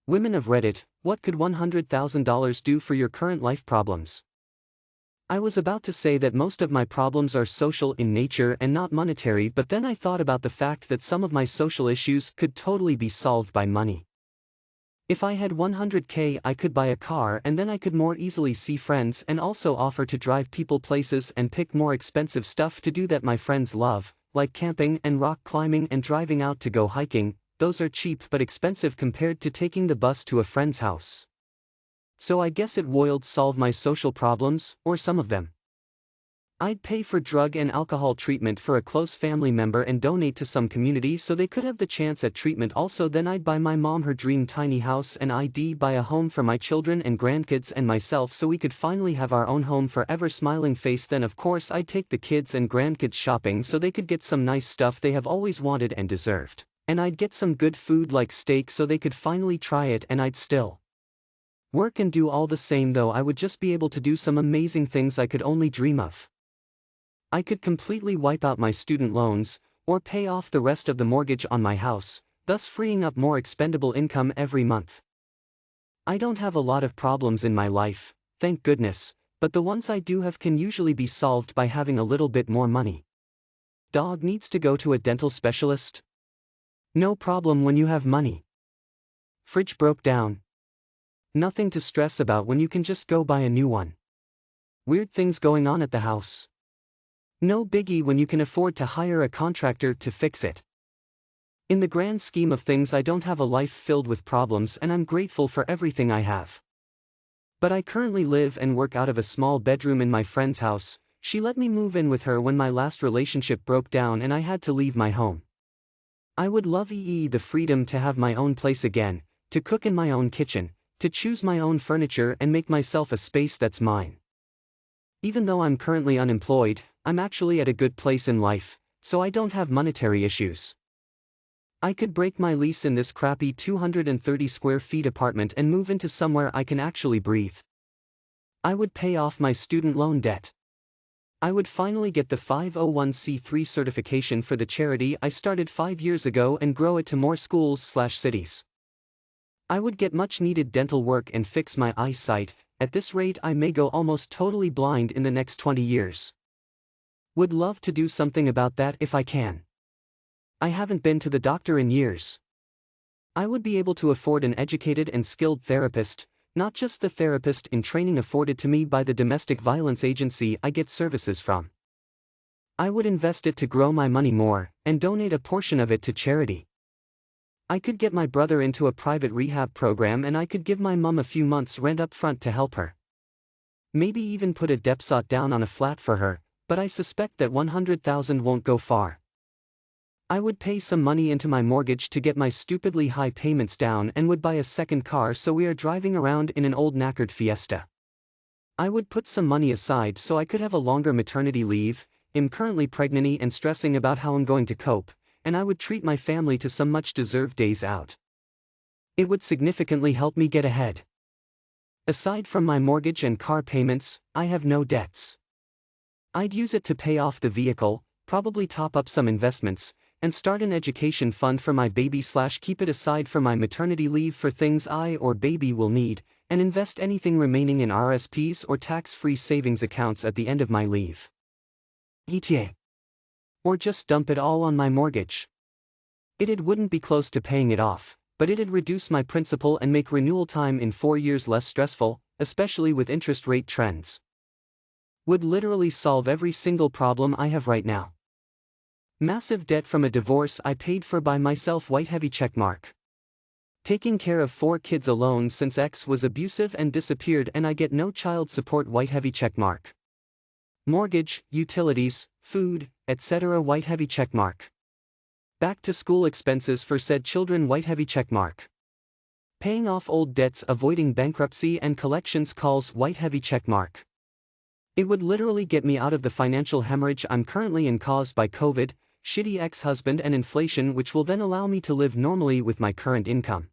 Women of Reddit, what could $100,000 do for your current life problems? I was about to say that most of my problems are social in nature and not monetary, but then I thought about the fact that some of my social issues could totally be solved by money. If I had 100K, I could buy a car, and then I could more easily see friends and also offer to drive people places and pick more expensive stuff to do that my friends love, like camping and rock climbing and driving out to go hiking. Those are cheap but expensive compared to taking the bus to a friend's house. So I guess it would solve my social problems, or some of them. I'd pay for drug and alcohol treatment for a close family member and donate to some community so they could have the chance at treatment. Also, then I'd buy my mom her dream tiny house, and I'd buy a home for my children and grandkids and myself so we could finally have our own home forever. Smiling face. Then of course I'd take the kids and grandkids shopping so they could get some nice stuff they have always wanted and deserved. And I'd get some good food like steak so they could finally try it, and I'd still work and do all the same, though I would just be able to do some amazing things I could only dream of. I could completely wipe out my student loans, or pay off the rest of the mortgage on my house, thus freeing up more expendable income every month. I don't have a lot of problems in my life, thank goodness, but the ones I do have can usually be solved by having a little bit more money. Dog needs to go to a dental specialist? No problem when you have money. Fridge broke down. Nothing to stress about when you can just go buy a new one. Weird things going on at the house. No biggie when you can afford to hire a contractor to fix it. In the grand scheme of things, I don't have a life filled with problems, and I'm grateful for everything I have. But I currently live and work out of a small bedroom in my friend's house. She let me move in with her when my last relationship broke down and I had to leave my home. I would love the freedom to have my own place again, to cook in my own kitchen, to choose my own furniture and make myself a space that's mine. Even though I'm currently unemployed, I'm actually at a good place in life, so I don't have monetary issues. I could break my lease in this crappy 230 square feet apartment and move into somewhere I can actually breathe. I would pay off my student loan debt. I would finally get the 501c3 certification for the charity I started 5 years ago and grow it to more schools/cities. I would get much needed dental work and fix my eyesight. At this rate I may go almost totally blind in the next 20 years. Would love to do something about that if I can. I haven't been to the doctor in years. I would be able to afford an educated and skilled therapist, not just the therapist in training afforded to me by the domestic violence agency I get services from. I would invest it to grow my money more, and donate a portion of it to charity. I could get my brother into a private rehab program, and I could give my mum a few months' rent up front to help her. Maybe even put a deposit down on a flat for her, but I suspect that 100,000 won't go far. I would pay some money into my mortgage to get my stupidly high payments down and would buy a second car so we are driving around in an old knackered Fiesta. I would put some money aside so I could have a longer maternity leave. I'm currently pregnant and stressing about how I'm going to cope, and I would treat my family to some much-deserved days out. It would significantly help me get ahead. Aside from my mortgage and car payments, I have no debts. I'd use it to pay off the vehicle, probably top up some investments, and start an education fund for my baby/keep it aside for my maternity leave for things I or baby will need, and invest anything remaining in RSPs or tax-free savings accounts at the end of my leave. ETA. Or just dump it all on my mortgage. It wouldn't be close to paying it off, but it'd reduce my principal and make renewal time in 4 years less stressful, especially with interest rate trends. Would literally solve every single problem I have right now. Massive debt from a divorce I paid for by myself, white heavy checkmark. Taking care of 4 kids alone since ex was abusive and disappeared and I get no child support, white heavy checkmark. Mortgage, utilities, food, etc. white heavy checkmark. Back to school expenses for said children, white heavy checkmark. Paying off old debts, avoiding bankruptcy and collections calls, white heavy checkmark. It would literally get me out of the financial hemorrhage I'm currently in caused by COVID, shitty ex-husband and inflation, which will then allow me to live normally with my current income.